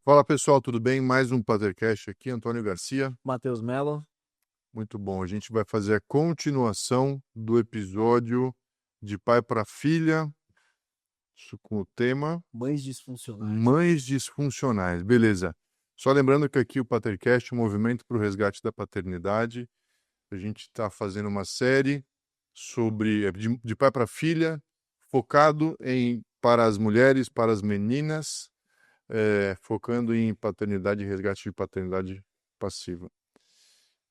Fala pessoal, tudo bem? Mais um Patercast aqui, Antônio Garcia. Matheus Mello. Muito bom, a gente vai fazer a continuação do episódio de pai para filha, isso com o tema Mães disfuncionais. Mães Disfuncionais. Beleza. Só lembrando que aqui o Patercast é um movimento para o resgate da paternidade. A gente está fazendo uma série sobre de pai para filha, focado para as mulheres, para as meninas, focando em paternidade e resgate de paternidade passiva.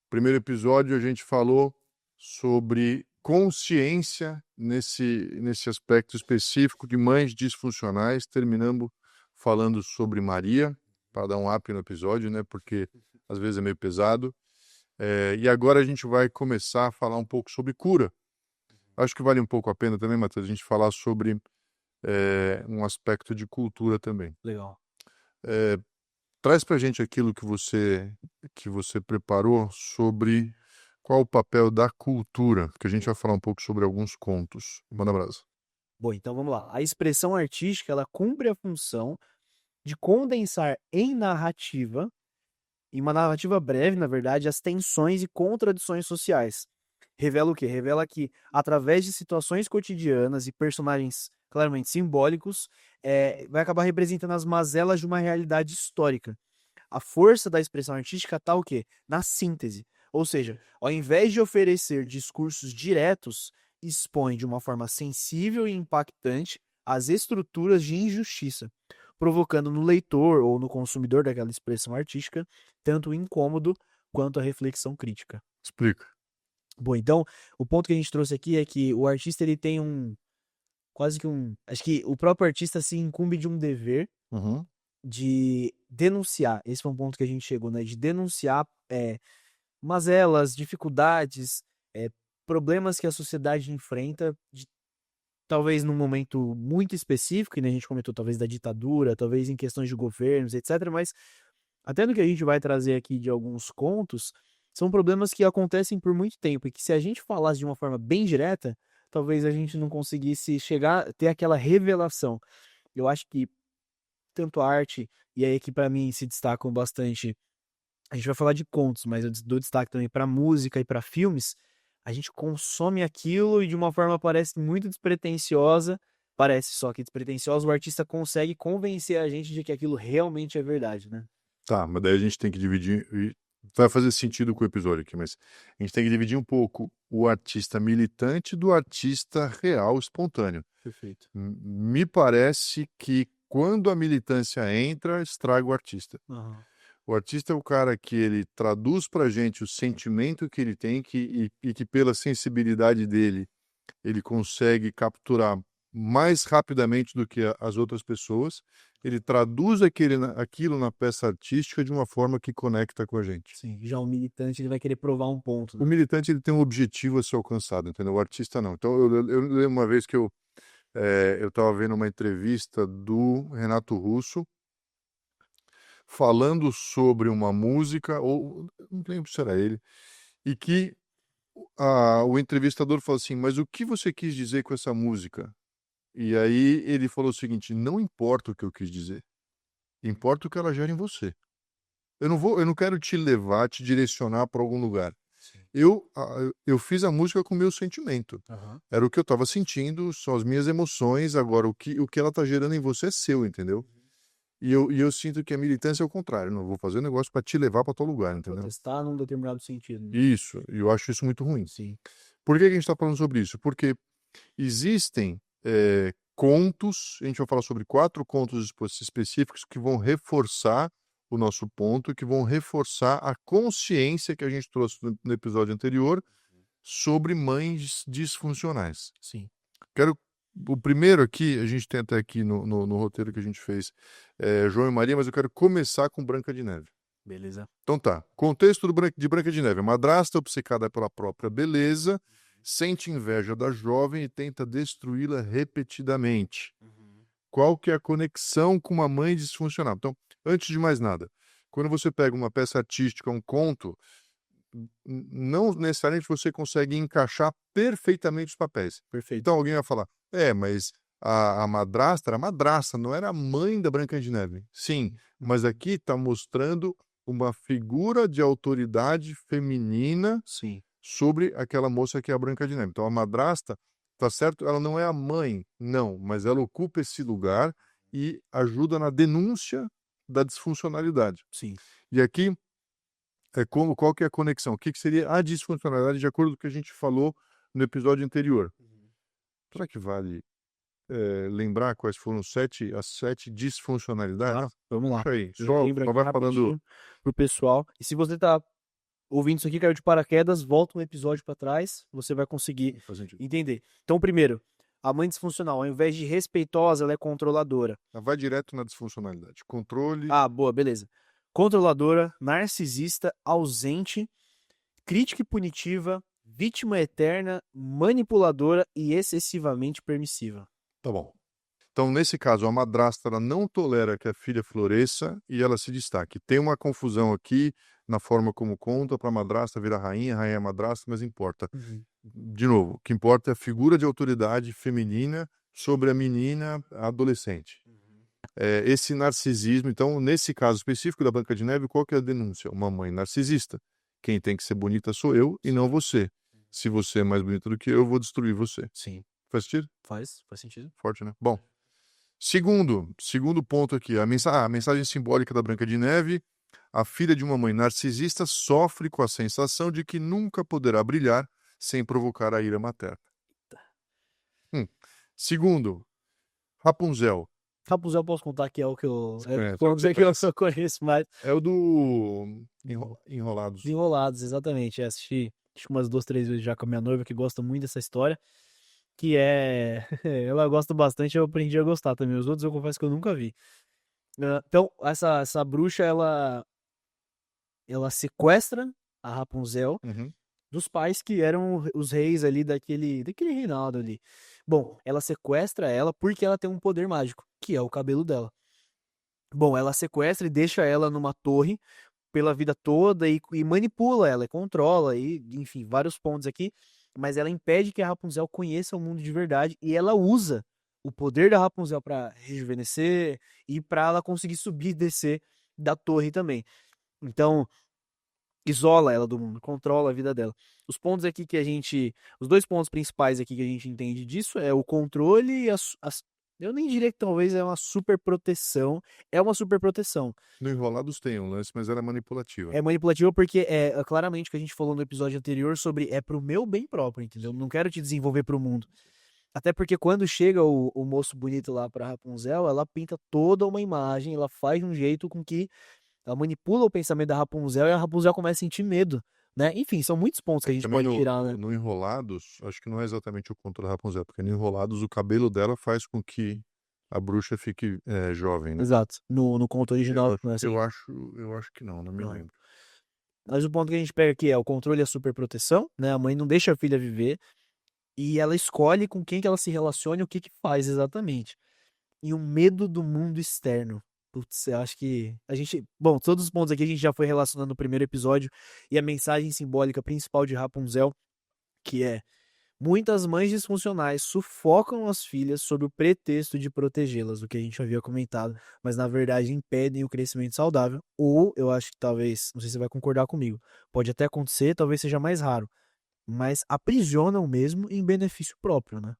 Primeiro episódio a gente falou sobre consciência nesse aspecto específico de mães disfuncionais. Terminamos falando sobre Maria, para dar um up no episódio, né? Porque às vezes é meio pesado. E agora a gente vai começar a falar um pouco sobre cura. Acho que vale um pouco a pena também, Matheus, a gente falar sobre um aspecto de cultura também. Legal. Traz para a gente aquilo que você preparou sobre qual o papel da cultura, porque a gente vai falar um pouco sobre alguns contos. Manda brasa. Bom, então vamos lá. A expressão artística, ela cumpre a função de condensar em uma narrativa breve, na verdade, as tensões e contradições sociais. Revela o quê? Revela que, através de situações cotidianas e personagens claramente simbólicos, vai acabar representando as mazelas de uma realidade histórica. A força da expressão artística está o quê? Na síntese. Ou seja, ao invés de oferecer discursos diretos, expõe de uma forma sensível e impactante as estruturas de injustiça, provocando no leitor ou no consumidor daquela expressão artística tanto o incômodo quanto a reflexão crítica. Explica. Bom, então, o ponto que a gente trouxe aqui é que o artista ele tem acho que o próprio artista se incumbe de um dever de denunciar. Esse foi um ponto que a gente chegou, né? De denunciar mazelas, dificuldades, problemas que a sociedade enfrenta, talvez num momento muito específico, e a gente comentou talvez da ditadura, talvez em questões de governos, etc. Mas até no que a gente vai trazer aqui de alguns contos, são problemas que acontecem por muito tempo e que se a gente falasse de uma forma bem direta, talvez a gente não conseguisse ter aquela revelação. Eu acho que tanto a arte, e aí que para mim se destacam bastante, a gente vai falar de contos, mas eu dou destaque também para música e para filmes. A gente consome aquilo e de uma forma parece muito despretensiosa, parece só que despretensiosa, o artista consegue convencer a gente de que aquilo realmente é verdade, né? Tá, mas daí a gente tem que dividir, e vai fazer sentido com o episódio aqui, mas a gente tem que dividir um pouco o artista militante do artista real, espontâneo. Perfeito. Me parece que quando a militância entra, estraga o artista. Uhum. O artista é o cara que ele traduz pra gente o sentimento que ele tem e que pela sensibilidade dele, ele consegue capturar mais rapidamente do que as outras pessoas. Ele traduz aquilo na peça artística de uma forma que conecta com a gente. Sim, já o militante ele vai querer provar um ponto, O né? militante ele tem um objetivo a ser alcançado, entendeu? O artista não. Então eu lembro uma vez que eu estava vendo uma entrevista do Renato Russo falando sobre uma música, ou não lembro se era ele, e que o entrevistador falou assim: mas o que você quis dizer com essa música? E aí ele falou o seguinte: não importa o que eu quis dizer, importa o que ela gera em você. Eu não quero te levar, te direcionar para algum lugar. Sim. Eu fiz a música com o meu sentimento. Uhum. Era o que eu estava sentindo, são as minhas emoções. Agora, o que ela está gerando em você é seu, entendeu? E eu sinto que a militância é o contrário. Não vou fazer um negócio para te levar para tal lugar, entendeu? Protestar num determinado sentido, né? Isso, e eu acho isso muito ruim. Sim. Por que a gente está falando sobre isso? Porque existem contos, a gente vai falar sobre 4 contos específicos que vão reforçar o nosso ponto, que vão reforçar a consciência que a gente trouxe no episódio anterior sobre mães disfuncionais. Sim. O primeiro aqui, a gente tem até aqui no roteiro que a gente fez, João e Maria, mas eu quero começar com Branca de Neve. Beleza. Então tá, contexto de Branca de Neve. A madrasta, obcecada pela própria beleza, sente inveja da jovem e tenta destruí-la repetidamente. Qual que é a conexão com uma mãe disfuncional? Então, antes de mais nada, quando você pega uma peça artística, um conto, não necessariamente você consegue encaixar perfeitamente os papéis. Perfeito. Então alguém vai falar, mas a madrasta era a madrasta, não era a mãe da Branca de Neve. Sim, mas aqui está mostrando uma figura de autoridade feminina Sim. sobre aquela moça que é a Branca de Neve. Então a madrasta, tá certo, ela não é a mãe, não, mas ela ocupa esse lugar e ajuda na denúncia da disfuncionalidade. Sim. E aqui qual que é a conexão? O que seria a disfuncionalidade de acordo com o que a gente falou no episódio anterior? Será que vale lembrar quais foram as 7 disfuncionalidades? Claro, vamos lá. Puxa aí, Lembra só aqui vai falando. rapidinho pro pessoal. E se você tá ouvindo isso aqui, caiu de paraquedas, volta um episódio para trás, você vai conseguir entender. Então, primeiro, a mãe disfuncional, ao invés de respeitosa, ela é controladora. Ela vai direto na disfuncionalidade. Controle. Ah, boa, beleza. Controladora, narcisista, ausente, crítica e punitiva, vítima eterna, manipuladora e excessivamente permissiva. Tá bom. Então, nesse caso, a madrasta ela não tolera que a filha floresça e ela se destaque. Tem uma confusão aqui na forma como conta para a madrasta virar rainha é madrasta, mas importa. De novo, o que importa é a figura de autoridade feminina sobre a menina adolescente. Esse narcisismo, então, nesse caso específico da Branca de Neve, qual que é a denúncia? Uma mãe narcisista. Quem tem que ser bonita sou eu e não você. Se você é mais bonita do que eu vou destruir você. Sim. Faz sentido? Faz sentido. Forte, né? Bom. Segundo ponto aqui, a mensagem simbólica da Branca de Neve. A filha de uma mãe narcisista sofre com a sensação de que nunca poderá brilhar sem provocar a ira materna. Segundo, Rapunzel. Rapunzel eu posso contar que é o que eu... Vamos dizer que eu só conheço mais. É o do Enrolados. Enrolados, exatamente. Assisti acho que umas 2, 3 vezes já com a minha noiva, que gosta muito dessa história. Que é... ela gosta bastante, eu aprendi a gostar também. Os outros eu confesso que eu nunca vi. Então, essa bruxa, ela sequestra a Rapunzel dos pais que eram os reis ali daquele reinado ali. Bom, ela sequestra ela porque ela tem um poder mágico, que é o cabelo dela. Bom, ela sequestra e deixa ela numa torre pela vida toda e manipula ela, e controla, e enfim, vários pontos aqui, mas ela impede que a Rapunzel conheça o mundo de verdade e ela usa o poder da Rapunzel para rejuvenescer e para ela conseguir subir e descer da torre também. Então, isola ela do mundo, controla a vida dela. Os pontos aqui os 2 pontos principais aqui que a gente entende disso é o controle e eu nem diria que talvez é uma super proteção. É uma super proteção. No Enrolados tem um lance, mas ela é manipulativa. É manipulativa porque é claramente o que a gente falou no episódio anterior sobre é pro meu bem próprio, entendeu? Não quero te desenvolver pro mundo. Até porque quando chega o moço bonito lá pra Rapunzel, ela pinta toda uma imagem, ela faz de um jeito com que ela manipula o pensamento da Rapunzel e a Rapunzel começa a sentir medo, né? Enfim, são muitos pontos que a gente Também pode tirar, né? No Enrolados, acho que não é exatamente o conto da Rapunzel, porque no Enrolados o cabelo dela faz com que a bruxa fique jovem, né? Exato. No conto original, não é assim. Eu acho que não me lembro. Mas o ponto que a gente pega aqui é o controle e a superproteção, né? A mãe não deixa a filha viver e ela escolhe com quem que ela se relaciona e o que que faz exatamente. E um medo do mundo externo. Putz, eu acho que a gente... Bom, todos os pontos aqui a gente já foi relacionando no primeiro episódio e a mensagem simbólica principal de Rapunzel, que é: muitas mães disfuncionais sufocam as filhas sob o pretexto de protegê-las, o que a gente havia comentado, mas na verdade impedem o crescimento saudável. Ou, eu acho que talvez, não sei se você vai concordar comigo, pode até acontecer, talvez seja mais raro, mas aprisionam mesmo em benefício próprio, né?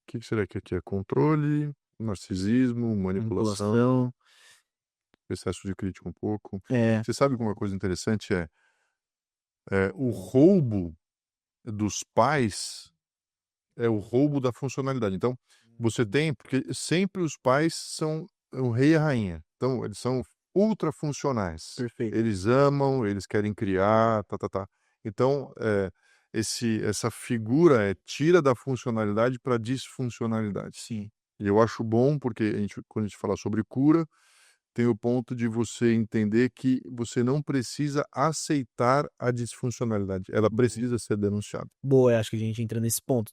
O que será que aqui é? Controle, narcisismo, manipulação, excesso de crítica um pouco. Você sabe que uma coisa interessante é o roubo dos pais é o roubo da funcionalidade. Então, você tem, porque sempre os pais são o rei e a rainha. Então, eles são ultra funcionais. Perfeito. Eles amam, eles querem criar, tá. Então, essa figura tira da funcionalidade para disfuncionalidade. Sim. E eu acho bom, porque quando a gente fala sobre cura, tem o ponto de você entender que você não precisa aceitar a disfuncionalidade, ela precisa ser denunciada. Boa, acho que a gente entra nesse ponto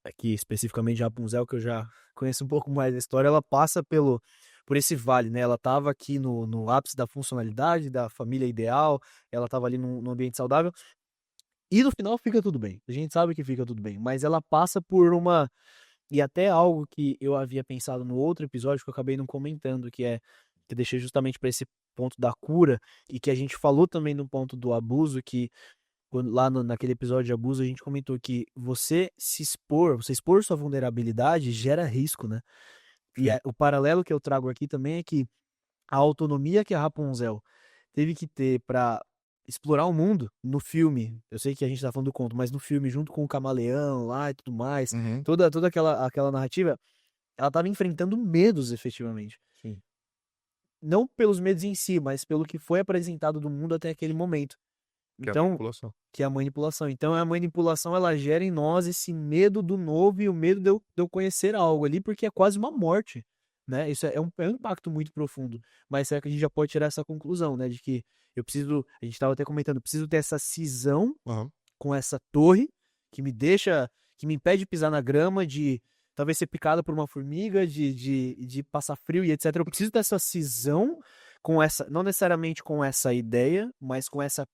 aqui especificamente de Rapunzel, que eu já conheço um pouco mais da história. Ela passa por esse vale, né? Ela estava aqui no ápice da funcionalidade, da família ideal, ela estava ali num ambiente saudável, e no final fica tudo bem. A gente sabe que fica tudo bem, mas ela passa por E até algo que eu havia pensado no outro episódio, que eu acabei não comentando, que eu deixei justamente para esse ponto da cura, e que a gente falou também no ponto do abuso, que lá naquele episódio de abuso, a gente comentou que você expor sua vulnerabilidade gera risco, né? E o paralelo que eu trago aqui também é que a autonomia que a Rapunzel teve que ter para explorar o mundo no filme, eu sei que a gente tá falando do conto, mas no filme, junto com o camaleão lá e tudo mais, toda aquela narrativa, ela tava enfrentando medos efetivamente. Sim. Não pelos medos em si, mas pelo que foi apresentado do mundo até aquele momento. Que é a Então, manipulação. que é a manipulação. Então, a manipulação, ela gera em nós esse medo do novo e o medo de eu conhecer algo ali, porque é quase uma morte, né? Isso é um impacto muito profundo. Mas é que a gente já pode tirar essa conclusão, né? De que a gente estava até comentando, preciso ter essa cisão com essa torre que me impede de pisar na grama, de talvez ser picada por uma formiga, de passar frio e etc. Eu preciso dessa cisão com essa, não necessariamente com essa ideia, mas com essa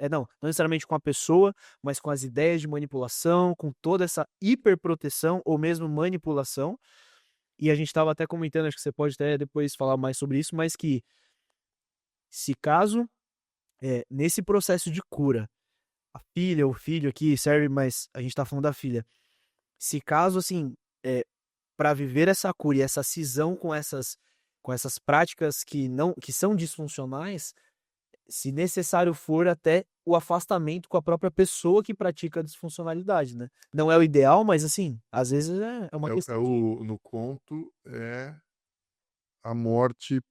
não necessariamente com a pessoa, mas com as ideias de manipulação, com toda essa hiperproteção ou mesmo manipulação. E a gente estava até comentando, acho que você pode até depois falar mais sobre isso, mas que se caso nesse processo de cura, a filha ou o filho aqui serve, mas a gente está falando da filha. Se caso, assim, para viver essa cura e essa cisão com essas práticas que são disfuncionais, se necessário for, até o afastamento com a própria pessoa que pratica a disfuncionalidade, né? Não é o ideal, mas assim, às vezes é uma questão. No conto é a morte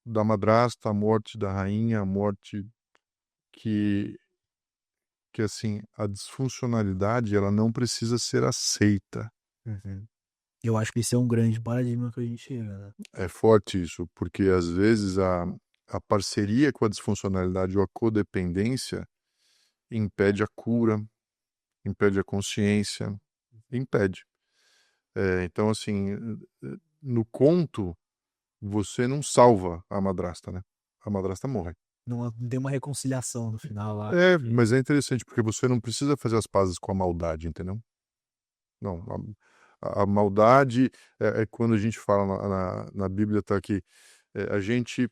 da madrasta, a morte da rainha, a morte que assim, a disfuncionalidade, ela não precisa ser aceita. Eu acho que esse é um grande paradigma que a gente chega, né? É forte isso, porque às vezes a parceria com a disfuncionalidade ou a codependência impede a cura, impede a consciência, impede. Então, assim, no conto, você não salva a madrasta, né? A madrasta morre. Não tem uma reconciliação no final lá. Mas é interessante, porque você não precisa fazer as pazes com a maldade, entendeu? Não, a maldade é quando a gente fala na Bíblia, tá aqui, a gente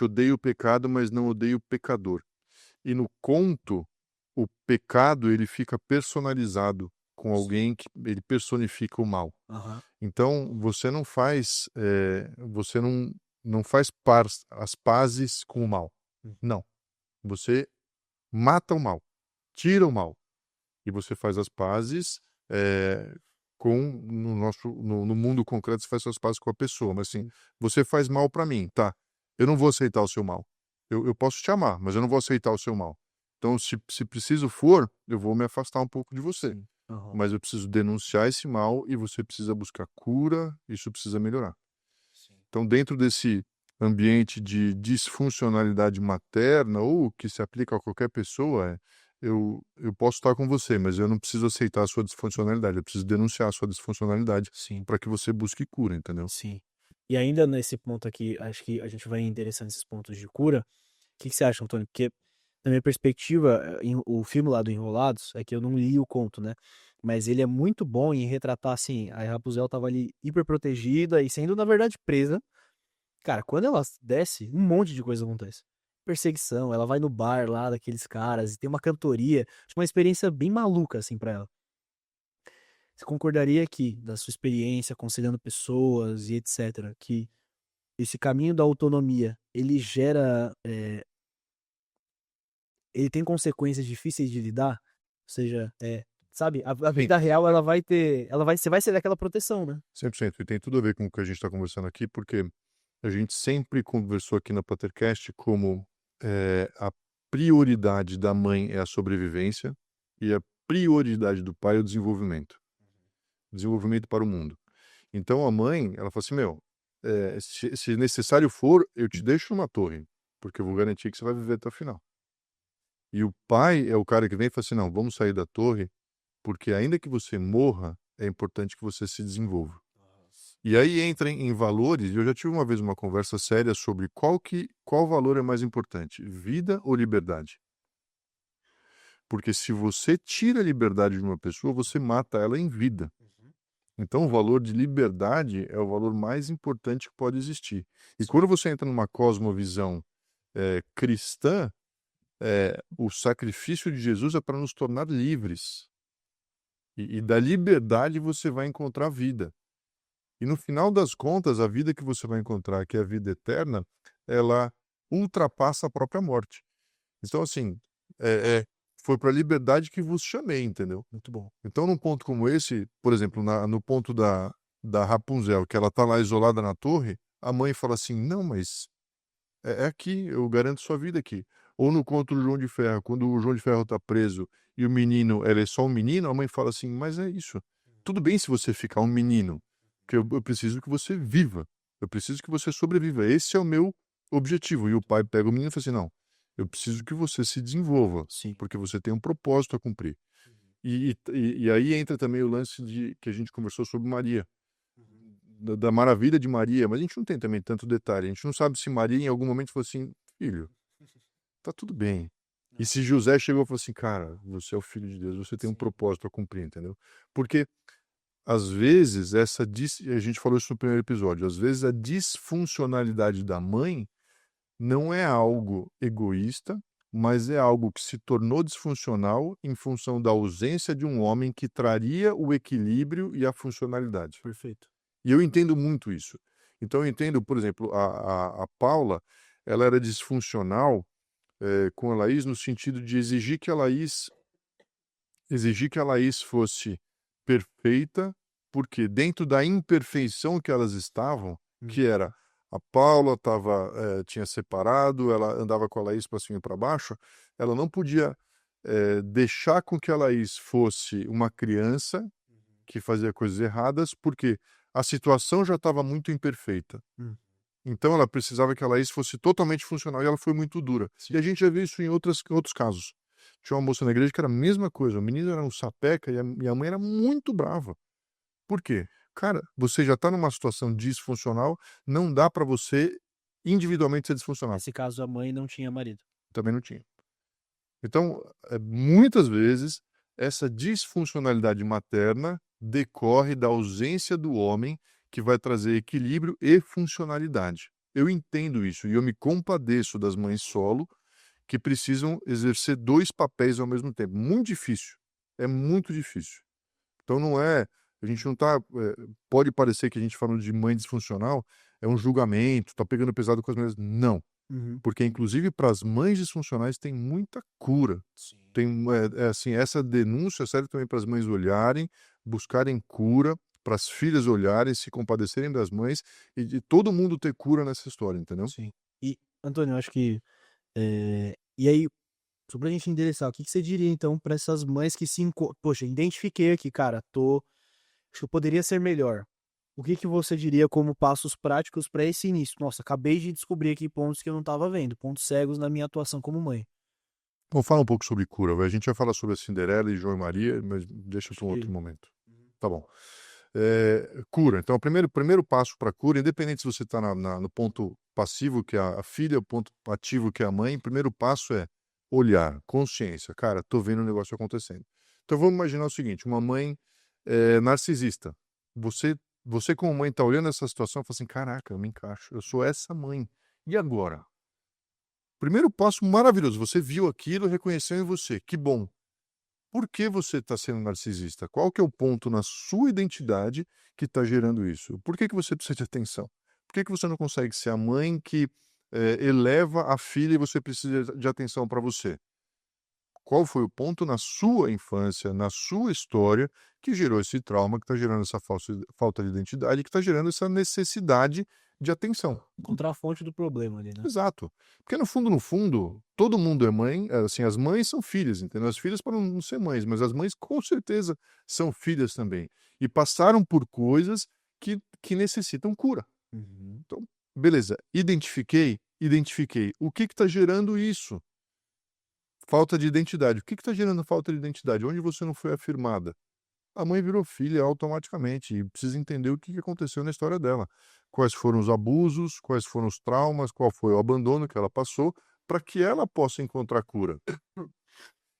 odeia o pecado, mas não odeia o pecador. E no conto, o pecado ele fica personalizado com alguém que ele personifica o mal. Então, você não faz as pazes com o mal. Não. Você mata o mal, tira o mal. E você faz as pazes no mundo concreto, você faz suas pazes com a pessoa. Mas assim, você faz mal para mim, tá? Eu não vou aceitar o seu mal. Eu posso te amar, mas eu não vou aceitar o seu mal. Então, se preciso for, eu vou me afastar um pouco de você. Mas eu preciso denunciar esse mal e você precisa buscar cura, isso precisa melhorar. Então, dentro desse ambiente de disfuncionalidade materna ou que se aplica a qualquer pessoa, eu posso estar com você, mas eu não preciso aceitar a sua disfuncionalidade, eu preciso denunciar a sua disfuncionalidade para que você busque cura, entendeu? Sim. E ainda nesse ponto aqui, acho que a gente vai interessar nesses pontos de cura. O que você acha, Antônio? Porque, na minha perspectiva, o filme lá do Enrolados, é que eu não li o conto, né? Mas ele é muito bom em retratar, assim, a Rapunzel tava ali hiper protegida e sendo, na verdade, presa. Cara, quando ela desce, um monte de coisa acontece. Perseguição, ela vai no bar lá daqueles caras e tem uma cantoria. Acho uma experiência bem maluca, assim, pra ela. Você concordaria que, da sua experiência aconselhando pessoas e etc., que esse caminho da autonomia, ele gera... ele tem consequências difíceis de lidar? Ou seja, sabe, a vida real, ela vai ter... você vai ser daquela proteção, né? 100%. E tem tudo a ver com o que a gente está conversando aqui, porque a gente sempre conversou aqui na Patercast como a prioridade da mãe é a sobrevivência e a prioridade do pai é o desenvolvimento. Desenvolvimento para o mundo. Então a mãe, ela fala assim, se necessário for, eu te deixo numa torre, porque eu vou garantir que você vai viver até o final. E o pai é o cara que vem e fala assim, não, vamos sair da torre, porque ainda que você morra, é importante que você se desenvolva. E aí entra em valores, e eu já tive uma vez uma conversa séria sobre qual valor é mais importante, vida ou liberdade? Porque se você tira a liberdade de uma pessoa, você mata ela em vida. Então, o valor de liberdade é o valor mais importante que pode existir. E quando você entra numa cosmovisão cristã, o sacrifício de Jesus é para nos tornar livres. E da liberdade você vai encontrar vida. E no final das contas, a vida que você vai encontrar, que é a vida eterna, ela ultrapassa a própria morte. Então, assim, foi para a liberdade que vos chamei, entendeu? Muito bom. Então, num ponto como esse, por exemplo, no ponto da Rapunzel, que ela tá lá isolada na torre, a mãe fala assim, não, mas é aqui, eu garanto sua vida aqui. Ou no conto do João de Ferro, quando o João de Ferro tá preso e o menino, ela é só um menino, a mãe fala assim, mas é isso. Tudo bem se você ficar um menino, porque eu preciso que você viva. Eu preciso que você sobreviva. Esse é o meu objetivo. E o pai pega o menino e fala assim, não, eu preciso que você se desenvolva, Sim. porque você tem um propósito a cumprir. E aí entra também o lance que a gente conversou sobre Maria, da maravilha de Maria, mas a gente não tem também tanto detalhe. A gente não sabe se Maria em algum momento falou assim, filho, tá tudo bem. E se José chegou e falou assim, cara, você é o filho de Deus, você tem um propósito a cumprir, entendeu? Porque às vezes a gente falou isso no primeiro episódio, às vezes a disfuncionalidade da mãe não é algo egoísta, mas é algo que se tornou disfuncional em função da ausência de um homem que traria o equilíbrio e a funcionalidade. Perfeito. E eu entendo muito isso. Então eu entendo, por exemplo, a Paula, ela era disfuncional com a Laís no sentido de exigir que a Laís fosse perfeita, porque dentro da imperfeição que elas estavam, que era a Paula tinha separado, ela andava com a Laís para cima e para baixo, ela não podia deixar com que a Laís fosse uma criança que fazia coisas erradas, porque a situação já estava muito imperfeita. Então ela precisava que a Laís fosse totalmente funcional e ela foi muito dura. Sim. E a gente já viu isso em outros casos. Tinha uma moça na igreja que era a mesma coisa. O menino era um sapeca e a mãe era muito brava. Por quê? Cara, você já está numa situação disfuncional, não dá para você individualmente ser disfuncional. Nesse caso, a mãe não tinha marido. Também não tinha. Então, muitas vezes, essa disfuncionalidade materna decorre da ausência do homem que vai trazer equilíbrio e funcionalidade. Eu entendo isso e eu me compadeço das mães solo que precisam exercer 2 papéis ao mesmo tempo. Muito difícil. É muito difícil. Então não é, a gente não tá, pode parecer que a gente falando de mãe disfuncional é um julgamento, tá pegando pesado com as mulheres. Não. Porque inclusive para as mães disfuncionais tem muita cura. Sim. Tem, assim, essa denúncia serve também para as mães olharem, buscarem cura, para as filhas olharem, se compadecerem das mães e de todo mundo ter cura nessa história, entendeu? Sim. E, Antônio, eu acho que. E aí, só pra gente endereçar, o que você diria então para essas mães que Poxa, identifiquei aqui, cara, acho que eu poderia ser melhor. O que você diria como passos práticos para esse início? Nossa, acabei de descobrir aqui pontos que eu não estava vendo, pontos cegos na minha atuação como mãe. Vamos falar um pouco sobre cura. A gente vai falar sobre a Cinderela e João e Maria, mas deixa para um outro Sim. momento. Tá bom. Cura. Então, o primeiro passo para cura, independente se você está no ponto passivo, que é a filha, o ponto ativo, que é a mãe, o primeiro passo é olhar, consciência. Cara, tô vendo o negócio acontecendo. Então, vamos imaginar o seguinte, uma mãe narcisista. Você como mãe está olhando essa situação e fala assim, caraca, eu me encaixo, eu sou essa mãe. E agora? Primeiro passo maravilhoso, você viu aquilo, reconheceu em você, que bom. Por que você está sendo narcisista? Qual que é o ponto na sua identidade que está gerando isso? Por que você precisa de atenção? Por que você não consegue ser a mãe que eleva a filha e você precisa de atenção para você? Qual foi o ponto na sua infância, na sua história, que gerou esse trauma, que está gerando essa falta de identidade, que está gerando essa necessidade de atenção? Encontrar a fonte do problema ali, né? Exato. Porque no fundo, todo mundo é mãe, assim, as mães são filhas, entendeu? As filhas podem não ser mães, mas as mães com certeza são filhas também. E passaram por coisas que necessitam cura. Então, beleza, identifiquei. O que está gerando isso? Falta de identidade. O que está gerando falta de identidade? Onde você não foi afirmada? A mãe virou filha automaticamente e precisa entender o que aconteceu na história dela. Quais foram os abusos, quais foram os traumas, qual foi o abandono que ela passou, para que ela possa encontrar cura.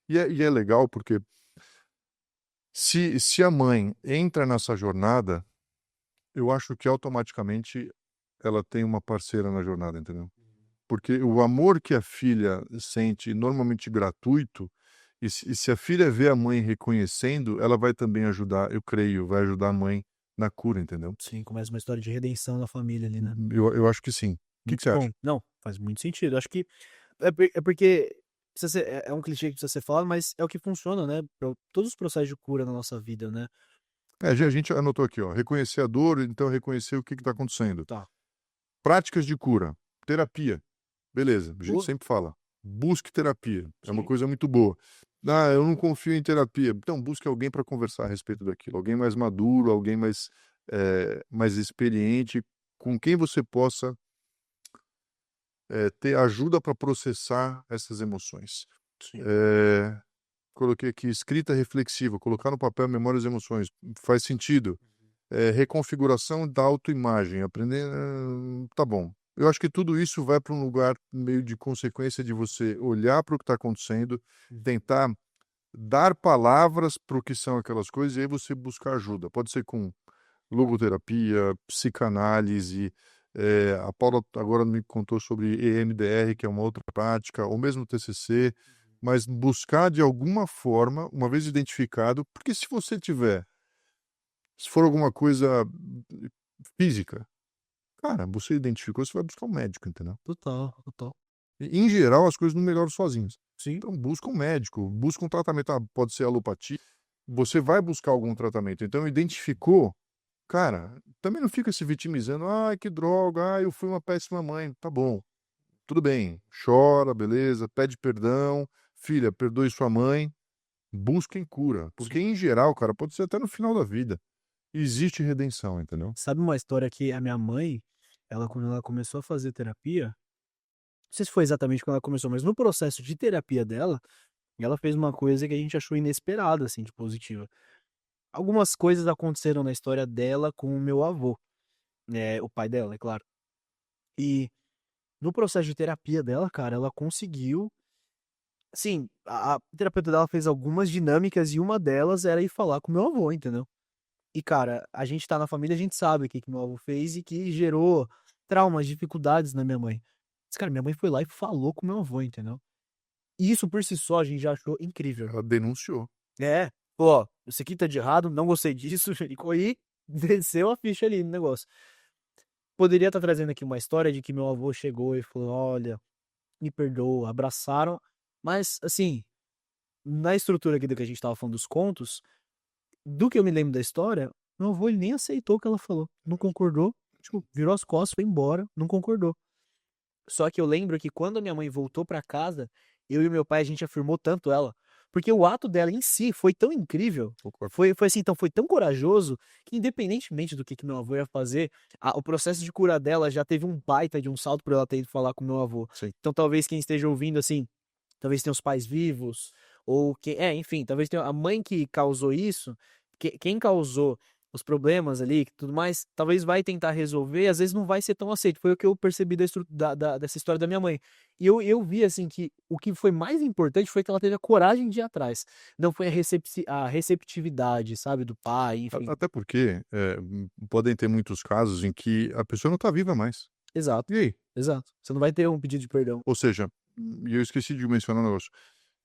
E é legal porque Se a mãe entra nessa jornada, eu acho que automaticamente ela tem uma parceira na jornada, entendeu? Porque o amor que a filha sente, normalmente gratuito, e se a filha vê a mãe reconhecendo, ela vai também ajudar, eu creio, vai ajudar a mãe na cura, entendeu? Sim, começa uma história de redenção da família ali, né? Eu acho que sim. O que Muito você bom. acha? Não, faz muito sentido. Acho que é porque é um clichê que precisa ser falado, mas é o que funciona, né? Pra todos os processos de cura na nossa vida, né? A gente anotou aqui, ó, reconhecer a dor, então reconhecer o que está acontecendo. Tá. Práticas de cura, terapia. Beleza, a gente Boa. sempre fala. Busque terapia. É uma Sim. coisa muito boa. Ah, eu não confio em terapia. Então, busque alguém para conversar a respeito daquilo. Alguém mais maduro, alguém mais experiente, com quem você possa ter ajuda para processar essas emoções. Sim. Coloquei aqui escrita reflexiva, colocar no papel memórias e emoções. Faz sentido. Reconfiguração da autoimagem. Aprender. Tá bom. Eu acho que tudo isso vai para um lugar meio de consequência de você olhar para o que está acontecendo, tentar dar palavras para o que são aquelas coisas e aí você buscar ajuda. Pode ser com logoterapia, psicanálise. A Paula agora me contou sobre EMDR, que é uma outra prática, ou mesmo TCC, mas buscar de alguma forma, uma vez identificado, porque se for alguma coisa física, cara, você identificou, você vai buscar um médico, entendeu? Total, total. Em geral, as coisas não melhoram sozinhas. Sim. Então, busca um médico, busca um tratamento. Pode ser alopatia, você vai buscar algum tratamento. Então, identificou, cara, também não fica se vitimizando. Ai, que droga, ai, eu fui uma péssima mãe. Tá bom, tudo bem. Chora, beleza, pede perdão. Filha, perdoe sua mãe. Busquem cura. Porque, Sim. em geral, cara, pode ser até no final da vida. Existe redenção, entendeu? Sabe uma história que a minha mãe, quando ela começou a fazer terapia, não sei se foi exatamente quando ela começou, mas no processo de terapia dela, ela fez uma coisa que a gente achou inesperada, assim, de positiva. Algumas coisas aconteceram na história dela com o meu avô, o pai dela, é claro. E no processo de terapia dela, cara, ela conseguiu. Assim, a terapeuta dela fez algumas dinâmicas e uma delas era ir falar com meu avô, entendeu? E, cara, a gente tá na família, a gente sabe o que que meu avô fez e que gerou traumas, dificuldades na minha mãe. Mas, cara, minha mãe foi lá e falou com meu avô, entendeu? E isso por si só a gente já achou incrível. Ela denunciou. É, pô, isso aqui tá de errado, não gostei disso, e desceu a ficha ali no negócio. Poderia estar trazendo aqui uma história de que meu avô chegou e falou: olha, me perdoa, abraçaram, mas, assim, na estrutura aqui do que a gente tava falando dos contos, do que eu me lembro da história, meu avô ele nem aceitou o que ela falou, não concordou, tipo, virou as costas, foi embora, não concordou. Só que eu lembro que quando a minha mãe voltou pra casa, eu e meu pai a gente afirmou tanto ela, porque o ato dela em si foi tão incrível, foi assim, então foi tão corajoso, que independentemente do que meu avô ia fazer, o processo de cura dela já teve um baita de um salto por ela ter ido falar com meu avô. Sim. Então talvez quem esteja ouvindo assim, talvez tenha os pais vivos, ou enfim, talvez tenha a mãe que causou isso, quem causou os problemas ali, tudo mais, talvez vai tentar resolver, e às vezes não vai ser tão aceito. Foi o que eu percebi dessa história da minha mãe. E eu vi, assim, que o que foi mais importante foi que ela teve a coragem de ir atrás. Não foi a receptividade, sabe, do pai, enfim. Até porque podem ter muitos casos em que a pessoa não está viva mais. Exato, E aí? exato. Você não vai ter um pedido de perdão. Ou seja, e eu esqueci de mencionar um negócio.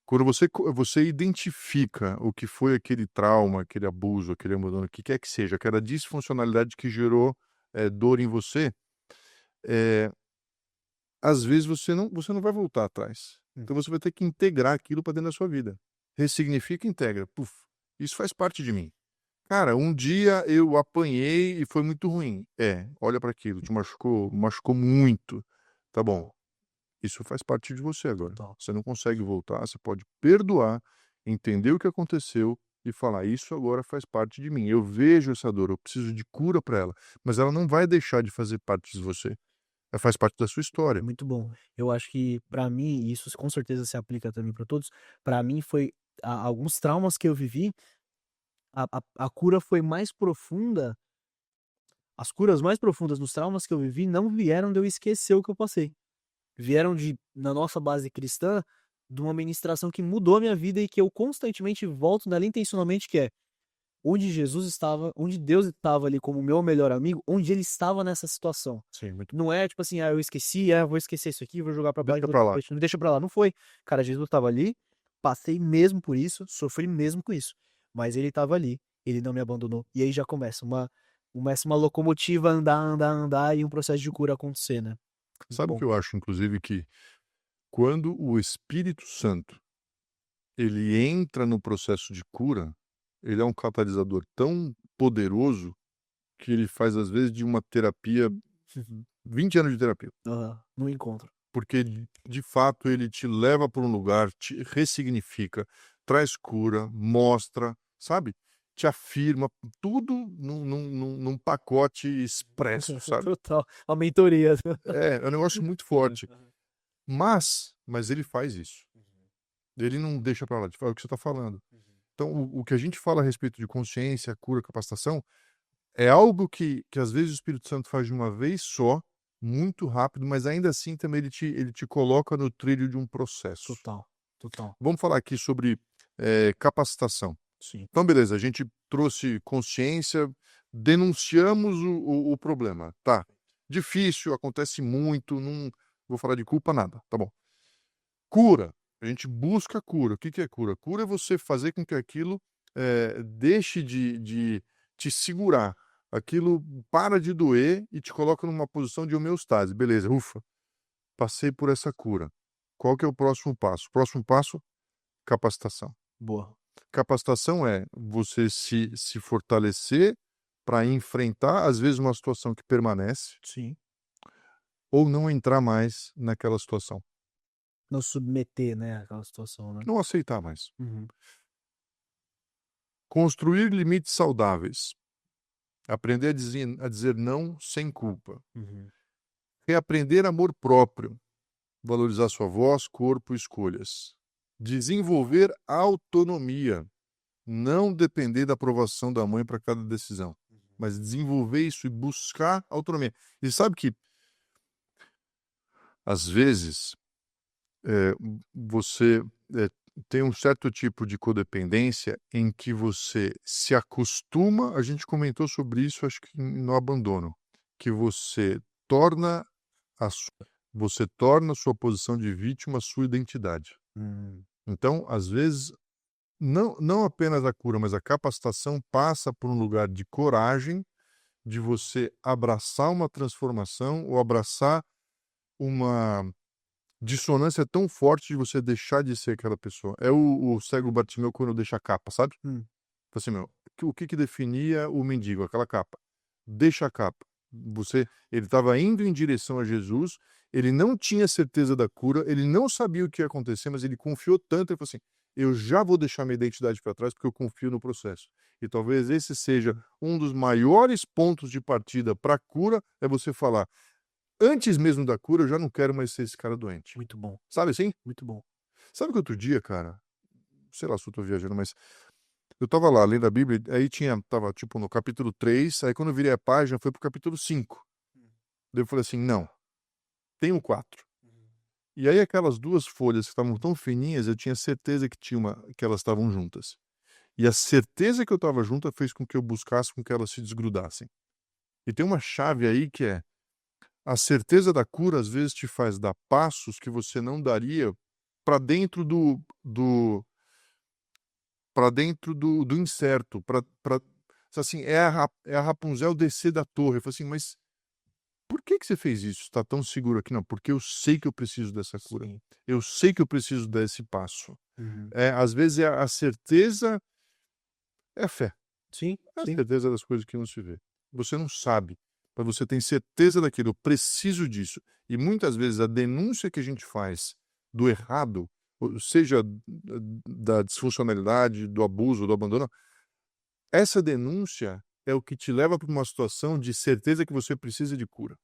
Quando você identifica o que foi aquele trauma, aquele abuso, aquele abandono, o que quer que seja, aquela disfuncionalidade que gerou dor em você, eh, às vezes você não vai voltar atrás. Então você vai ter que integrar aquilo para dentro da sua vida. Ressignifica e integra. Puf, isso faz parte de mim. Cara, um dia eu apanhei e foi muito ruim. Olha para aquilo, te machucou muito. Tá bom, isso faz parte de você agora. Total. Você não consegue voltar, você pode perdoar, entender o que aconteceu e falar: isso agora faz parte de mim. Eu vejo essa dor, eu preciso de cura para ela, mas ela não vai deixar de fazer parte de você. Ela faz parte da sua história. Muito bom. Eu acho que pra mim, e isso com certeza se aplica também pra todos, pra mim foi alguns traumas que eu vivi, a cura foi mais profunda, as curas mais profundas dos traumas que eu vivi não vieram de eu esquecer o que eu passei. Vieram na nossa base cristã, de uma ministração que mudou a minha vida e que eu constantemente volto nela intencionalmente, que é: onde Jesus estava, onde Deus estava ali como meu melhor amigo, onde ele estava nessa situação. Sim, muito Não é tipo assim, eu esqueci, vou esquecer isso aqui, vou jogar pra baixo, Deixa pra lá. deixa pra lá. Não foi. Cara, Jesus estava ali, passei mesmo por isso, sofri mesmo com isso. Mas ele estava ali, ele não me abandonou. E aí já começa uma locomotiva a andar e um processo de cura acontecer, né? Sabe o Bom. que eu acho, inclusive, que quando o Espírito Santo ele entra no processo de cura, ele é um catalisador tão poderoso que ele faz, às vezes, de uma terapia, 20 anos de terapia. No encontro. Porque, de fato, ele te leva para um lugar, te ressignifica, traz cura, mostra, sabe? Te afirma, tudo num pacote expresso, sabe? Total. A mentoria. É um negócio muito forte. Mas ele faz isso. Ele não deixa para lá de falar o que você está falando. Então, o que a gente fala a respeito de consciência, cura, capacitação, é algo que às vezes o Espírito Santo faz de uma vez só, muito rápido, mas ainda assim também ele te coloca no trilho de um processo. Total. Vamos falar aqui sobre capacitação. Sim. Então, beleza, a gente trouxe consciência, denunciamos o problema. Tá, difícil, acontece muito, não vou falar de culpa, nada, tá bom. Cura, a gente busca cura. O que é cura? Cura é você fazer com que aquilo deixe de te segurar. Aquilo para de doer e te coloca numa posição de homeostase. Beleza, ufa, passei por essa cura. Qual que é o próximo passo? Próximo passo, capacitação. Boa. Capacitação é você se fortalecer para enfrentar, às vezes, uma situação que permanece. Sim. Ou não entrar mais naquela situação. Não submeter, né, aquela situação, né? Não aceitar mais. Construir limites saudáveis. Aprender a dizer não sem culpa. Reaprender amor próprio. Valorizar sua voz, corpo e escolhas. Desenvolver autonomia. Não depender da aprovação da mãe para cada decisão. Mas desenvolver isso e buscar autonomia. E sabe que, às vezes, você tem um certo tipo de codependência em que você se acostuma, a gente comentou sobre isso, acho que no abandono, que você torna a sua posição de vítima a sua identidade. Então, às vezes, não apenas a cura, mas a capacitação passa por um lugar de coragem, de você abraçar uma transformação ou abraçar uma dissonância tão forte de você deixar de ser aquela pessoa. É o cego Bartimeu quando deixa a capa, sabe? Assim, o que definia o mendigo? Aquela capa. Deixa a capa. Ele estava indo em direção a Jesus, ele não tinha certeza da cura, ele não sabia o que ia acontecer, mas ele confiou tanto, ele falou assim, eu já vou deixar minha identidade para trás porque eu confio no processo. E talvez esse seja um dos maiores pontos de partida para a cura, é você falar, antes mesmo da cura, eu já não quero mais ser esse cara doente. Muito bom. Sabe assim? Muito bom. Sabe que outro dia, cara, sei lá se eu tô viajando, mas eu tava lá lendo a Bíblia, aí tava tipo no capítulo 3, aí quando eu virei a página foi pro capítulo 5. Daí eu falei assim, não, tem o 4. E aí aquelas duas folhas que estavam tão fininhas, eu tinha certeza que elas estavam juntas. E a certeza que eu estava junta fez com que eu buscasse com que elas se desgrudassem. E tem uma chave aí que é a certeza da cura às vezes te faz dar passos que você não daria para dentro do incerto, assim, é a Rapunzel descer da torre. Eu falei assim, mas por que você fez isso? Está tão seguro aqui? Não, porque eu sei que eu preciso dessa cura. Sim. Eu sei que eu preciso desse passo. Às vezes é a certeza, é a fé. Sim, É a sim. certeza das coisas que não se vê. Você não sabe, mas você tem certeza daquilo, eu preciso disso. E muitas vezes a denúncia que a gente faz do errado, seja da disfuncionalidade, do abuso, do abandono, essa denúncia é o que te leva para uma situação de certeza que você precisa de cura.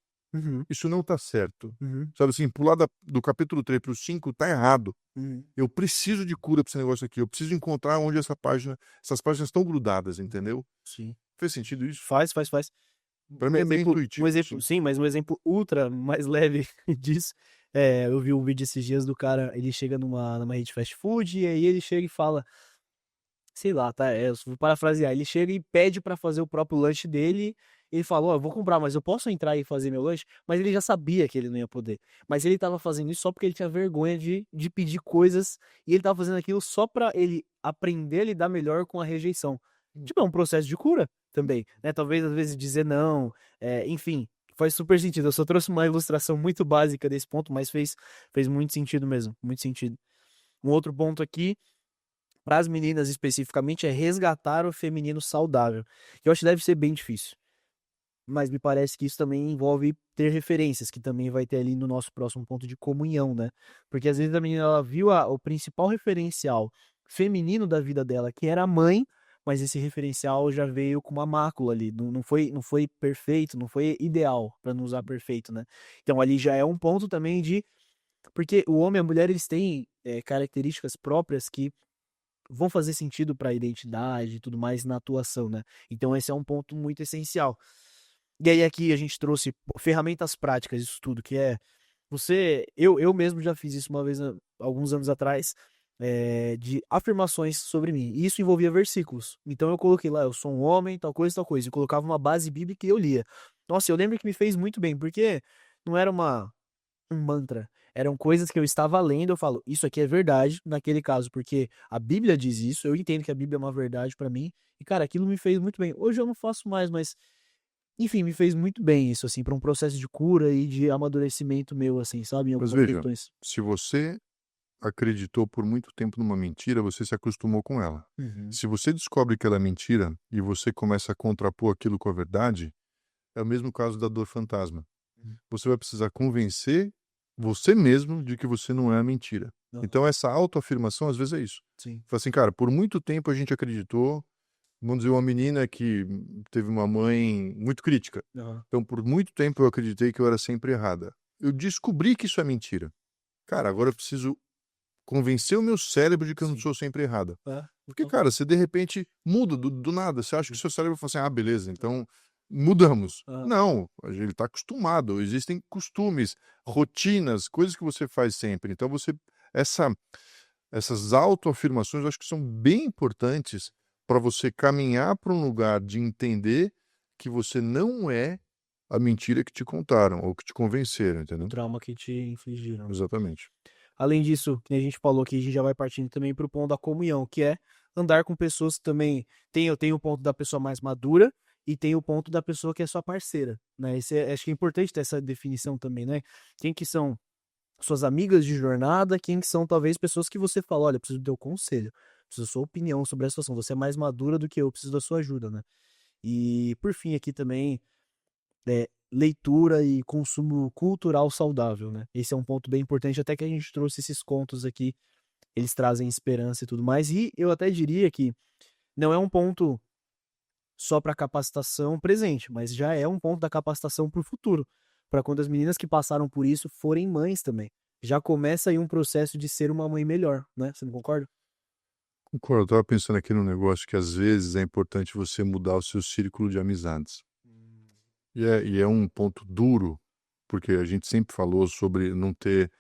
Isso não está certo. Sabe assim, pular do capítulo 3 para o 5 está errado. Eu preciso de cura para esse negócio aqui. Eu preciso encontrar onde essas páginas estão grudadas, entendeu? Sim. Fez sentido isso? Faz. Para mim é bem intuitivo. Um exemplo, sim, mas um exemplo ultra mais leve disso. Eu vi um vídeo esses dias do cara, ele chega numa rede fast food e aí ele chega e fala: sei lá, tá? Eu vou parafrasear. Ele chega e pede pra fazer o próprio lanche dele. Ele falou, ó, eu vou comprar, mas eu posso entrar e fazer meu lanche? Mas ele já sabia que ele não ia poder. Mas ele tava fazendo isso só porque ele tinha vergonha de pedir coisas. E ele tava fazendo aquilo só pra ele aprender a lidar melhor com a rejeição. Tipo, é um processo de cura também, né? Talvez, às vezes, dizer não, enfim, faz super sentido. Eu só trouxe uma ilustração muito básica desse ponto, mas fez muito sentido mesmo, muito sentido. Um outro ponto aqui, para as meninas especificamente, é resgatar o feminino saudável. Que eu acho que deve ser bem difícil. Mas me parece que isso também envolve ter referências, que também vai ter ali no nosso próximo ponto de comunhão, né? Porque às vezes a menina ela viu o principal referencial feminino da vida dela, que era a mãe, mas esse referencial já veio com uma mácula ali, não foi perfeito, não foi ideal, para não usar perfeito, né? Então ali já é um ponto também de porque o homem e a mulher eles têm características próprias que vão fazer sentido para a identidade e tudo mais na atuação, né? Então esse é um ponto muito essencial. E aí aqui a gente trouxe ferramentas práticas disso tudo, que é eu mesmo já fiz isso uma vez alguns anos atrás, de afirmações sobre mim. E isso envolvia versículos. Então eu coloquei lá, eu sou um homem, tal coisa, tal coisa. E colocava uma base bíblica e eu lia. Nossa, eu lembro que me fez muito bem, porque não era um mantra. Eram coisas que eu estava lendo, eu falo, isso aqui é verdade, naquele caso, porque a Bíblia diz isso, eu entendo que a Bíblia é uma verdade pra mim, e cara, aquilo me fez muito bem. Hoje eu não faço mais, mas, enfim, me fez muito bem isso, assim, pra um processo de cura e de amadurecimento meu, assim, sabe, em Mas algumas veja, questões. se você acreditou por muito tempo numa mentira, você se acostumou com ela. Uhum. Se você descobre que ela é mentira e você começa a contrapor aquilo com a verdade, é o mesmo caso da dor fantasma. Uhum. Você vai precisar convencer você mesmo de que você não é a mentira. Aham. Então essa autoafirmação às vezes é isso. Sim. Fala assim, cara, por muito tempo a gente acreditou, vamos dizer, uma menina que teve uma mãe muito crítica. Aham. Então por muito tempo eu acreditei que eu era sempre errada. Eu descobri que isso é mentira. Cara, agora eu preciso convencer o meu cérebro de que eu não Sim. sou sempre errada. É. Porque, cara, você de repente muda do nada. Você acha que o seu cérebro fala assim, ah, beleza, então mudamos. Aham. Não, ele está acostumado. Existem costumes, rotinas, coisas que você faz sempre. Então essa, essas autoafirmações eu acho que são bem importantes para você caminhar para um lugar de entender que você não é a mentira que te contaram ou que te convenceram, O entendeu? trauma que te infligiram, né? Exatamente. Além disso, que a gente falou aqui, a gente já vai partindo também para o ponto da comunhão, que é andar com pessoas que também eu tenho o ponto da pessoa mais madura e tem o ponto da pessoa que é sua parceira, né? Acho que é importante ter essa definição também, né? Quem que são suas amigas de jornada, quem que são talvez pessoas que você fala, olha, preciso do teu conselho, preciso da sua opinião sobre a situação, você é mais madura do que eu, preciso da sua ajuda, né? E por fim aqui também leitura e consumo cultural saudável, né? Esse é um ponto bem importante, até que a gente trouxe esses contos aqui, eles trazem esperança e tudo mais. E eu até diria que não é um ponto só para capacitação presente, mas já é um ponto da capacitação para o futuro, para quando as meninas que passaram por isso forem mães também. Já começa aí um processo de ser uma mãe melhor, né? Você não concorda? Concordo, eu estava pensando aqui num negócio que às vezes é importante você mudar o seu círculo de amizades. E é um ponto duro, porque a gente sempre falou sobre não ter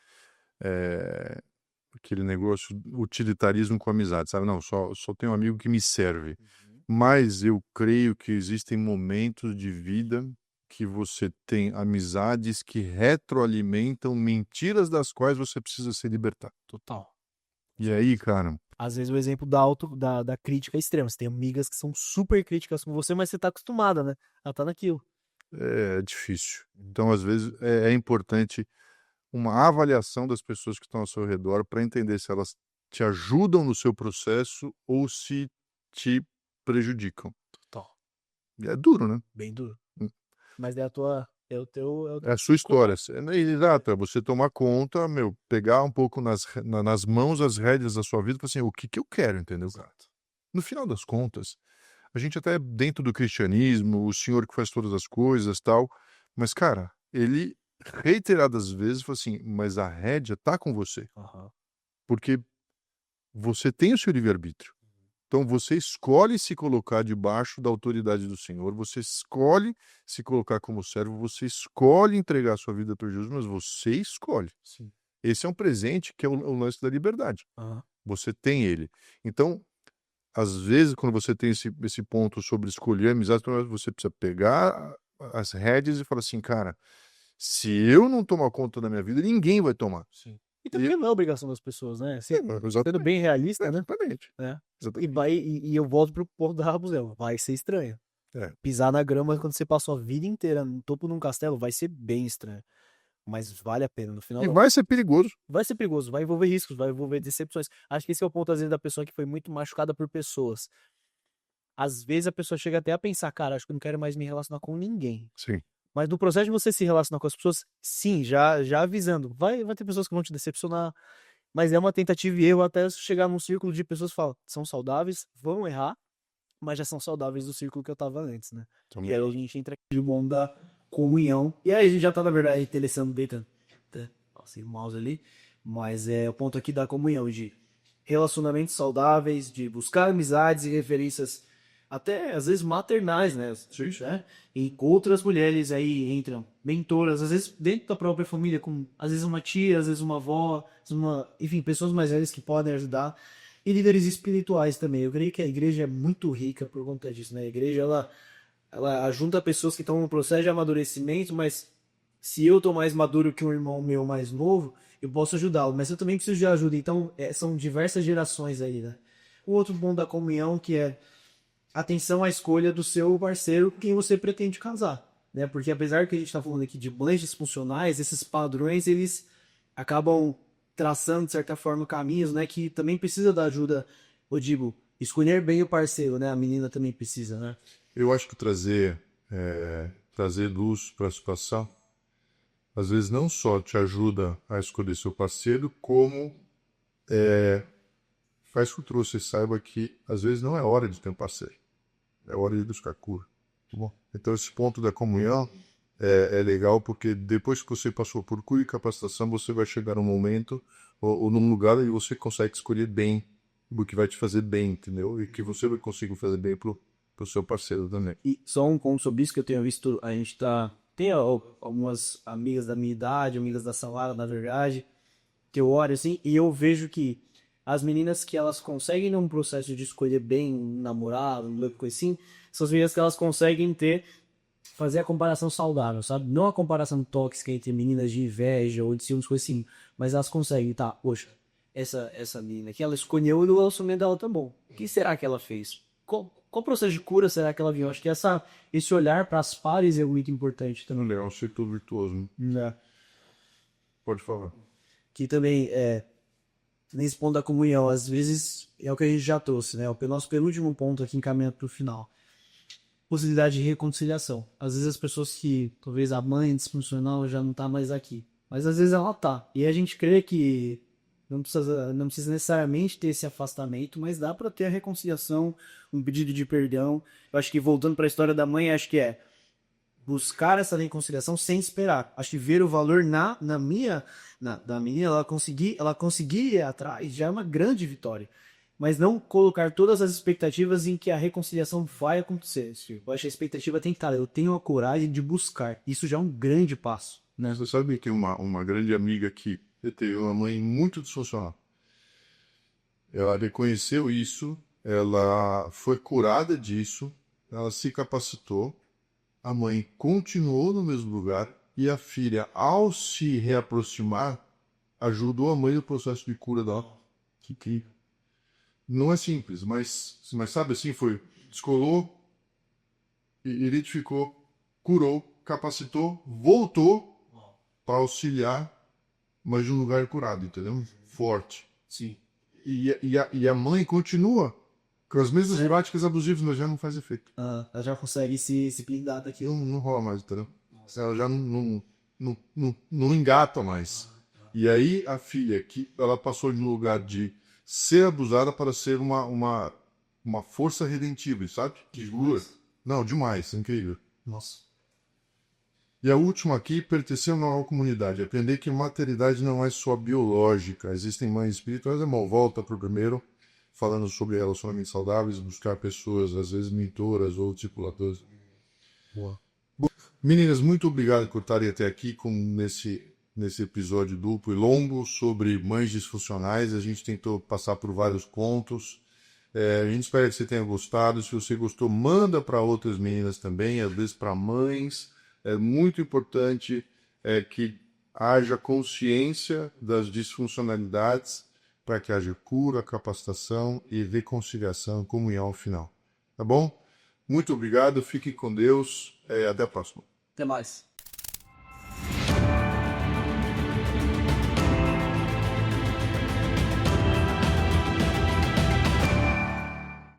aquele negócio, utilitarismo com amizade, sabe? Não, só tenho um amigo que me serve. Uhum. Mas eu creio que existem momentos de vida que você tem amizades que retroalimentam mentiras das quais você precisa se libertar. Total. E aí, cara, Às vezes o exemplo da crítica extrema. Você tem amigas que são super críticas com você, mas você tá acostumada, né? Ela tá naquilo. é difícil. Então, às vezes, é importante uma avaliação das pessoas que estão ao seu redor para entender se elas te ajudam no seu processo ou se te prejudicam. Total. E é duro, né? Bem duro. Hum. Mas é a tua. É o teu. É a sua história. Exato, é você tomar conta, pegar um pouco nas mãos as rédeas da sua vida e falar assim, o que que eu quero, entendeu? Exato. No final das contas, a gente até dentro do cristianismo, o Senhor que faz todas as coisas, tal, mas cara, ele reiteradas vezes falou assim, mas a rédea tá com você, Aham. porque você tem o seu livre-arbítrio. Então você escolhe se colocar debaixo da autoridade do Senhor, você escolhe se colocar como servo, você escolhe entregar a sua vida para Jesus, mas você escolhe. Sim. Esse é um presente que é o lance da liberdade. Aham. Você tem ele. Então, às vezes, quando você tem esse ponto sobre escolher amizade, você precisa pegar as rédeas e falar assim, cara, se eu não tomar conta da minha vida, ninguém vai tomar. Sim. E também não é obrigação das pessoas, né? Sendo bem realista, né? Exatamente. É. Exatamente. E eu volto pro ponto da Rabuzel. Vai ser estranho. Pisar na grama quando você passou a vida inteira no topo de um castelo vai ser bem estranho. Mas vale a pena no final. E vai ser perigoso. Vai ser perigoso, vai envolver riscos, vai envolver decepções. Acho que esse é o ponto, às vezes, da pessoa que foi muito machucada por pessoas. Às vezes a pessoa chega até a pensar, cara, acho que eu não quero mais me relacionar com ninguém. Sim. Mas no processo de você se relacionar com as pessoas, sim, já avisando, vai ter pessoas que vão te decepcionar, mas é uma tentativa e erro até chegar num círculo de pessoas que falam, são saudáveis, vão errar, mas já são saudáveis do círculo que eu tava antes, né? E aí a gente entra aqui no mundo da comunhão. E aí a gente já tá, na verdade, interessando bem, o mouse ali, mas o ponto aqui da comunhão, de relacionamentos saudáveis, de buscar amizades e referências até às vezes maternais, né? E outras mulheres aí entram, mentoras, às vezes dentro da própria família, com às vezes uma tia, às vezes uma avó, enfim, pessoas mais velhas que podem ajudar. E líderes espirituais também. Eu creio que a igreja é muito rica por conta disso, né? A igreja, ela junta pessoas que estão no processo de amadurecimento, mas se eu tô mais maduro que um irmão meu mais novo, eu posso ajudá-lo, mas eu também preciso de ajuda. Então, são diversas gerações aí, né? O outro ponto da comunhão que é atenção à escolha do seu parceiro com quem você pretende casar, né? Porque apesar que a gente tá falando aqui de blends funcionais, esses padrões, eles acabam traçando, de certa forma, caminhos, né? Que também precisa da ajuda, eu digo, escolher bem o parceiro, né? A menina também precisa, né? Eu acho que trazer luz para a situação, às vezes não só te ajuda a escolher seu parceiro, como faz com que você saiba que às vezes não é hora de ter um parceiro, é hora de buscar cura. Tá bom? Então esse ponto da comunhão é legal porque depois que você passou por cura e capacitação, você vai chegar num momento ou num lugar onde você consegue escolher bem o que vai te fazer bem, entendeu? E que você vai conseguir fazer bem pro seu parceiro também. E só um ponto sobre isso que eu tenho visto, a gente tem algumas amigas da minha idade, amigas da Salara, na verdade, que eu olho assim, e eu vejo que as meninas que elas conseguem num processo de escolher bem um namorado, uma coisa assim, são as meninas que elas conseguem fazer a comparação saudável, sabe? Não a comparação tóxica entre meninas de inveja ou de ciúmes, coisa assim, mas elas conseguem, tá, poxa, essa menina aqui, ela escolheu e o relacionamento dela tá bom. O que será que ela fez? Qual processo de cura será que ela viu? Acho que esse olhar para as pares é muito importante também. É um círculo virtuoso, né? Pode falar. Que também nesse ponto da comunhão, às vezes é o que a gente já trouxe, né? O nosso penúltimo ponto aqui, encaminhando para o final. Possibilidade de reconciliação. Às vezes as pessoas que, talvez a mãe disfuncional já não tá mais aqui, mas às vezes ela tá. E a gente crê que não precisa necessariamente ter esse afastamento, mas dá para ter a reconciliação, um pedido de perdão. Eu acho que voltando para a história da mãe, acho que buscar essa reconciliação sem esperar. Acho que ver o valor da menina, ela conseguir ir atrás já é uma grande vitória. Mas não colocar todas as expectativas em que a reconciliação vai acontecer. Eu acho que a expectativa tem que estar. Eu tenho a coragem de buscar. Isso já é um grande passo. Né? Você sabe que uma grande amiga que teve uma mãe muito disfuncional. Ela reconheceu isso, ela foi curada disso, ela se capacitou, a mãe continuou no mesmo lugar e a filha, ao se reaproximar, ajudou a mãe no processo de cura dela. Que não é simples, mas sabe assim, descolou, identificou, curou, capacitou, voltou para auxiliar, mas de um lugar curado, entendeu? Forte. Sim. E a mãe continua com as mesmas práticas abusivas, mas já não faz efeito. Ela já consegue se blindar daquilo. Não rola mais, entendeu? Ela já não engata mais. E aí a filha, que ela passou de um lugar de ser abusada para ser uma força redentiva, sabe? Que jura. Não, demais, incrível. Nossa. E a última aqui, pertencer a uma nova comunidade. Aprender que maternidade não é só biológica. Existem mães espirituais. Irmão, volta para o primeiro, falando sobre relacionamentos saudáveis, buscar pessoas, às vezes mentoras ou discipuladoras. Boa. Meninas, muito obrigado por estarem até aqui nesse episódio duplo e longo sobre mães disfuncionais. A gente tentou passar por vários pontos. A gente espera que você tenha gostado. Se você gostou, manda para outras meninas também, às vezes para mães. É muito importante que haja consciência das disfuncionalidades para que haja cura, capacitação e reconciliação, comunhão ao final. Tá bom? Muito obrigado, fique com Deus. Até a próxima. Até mais.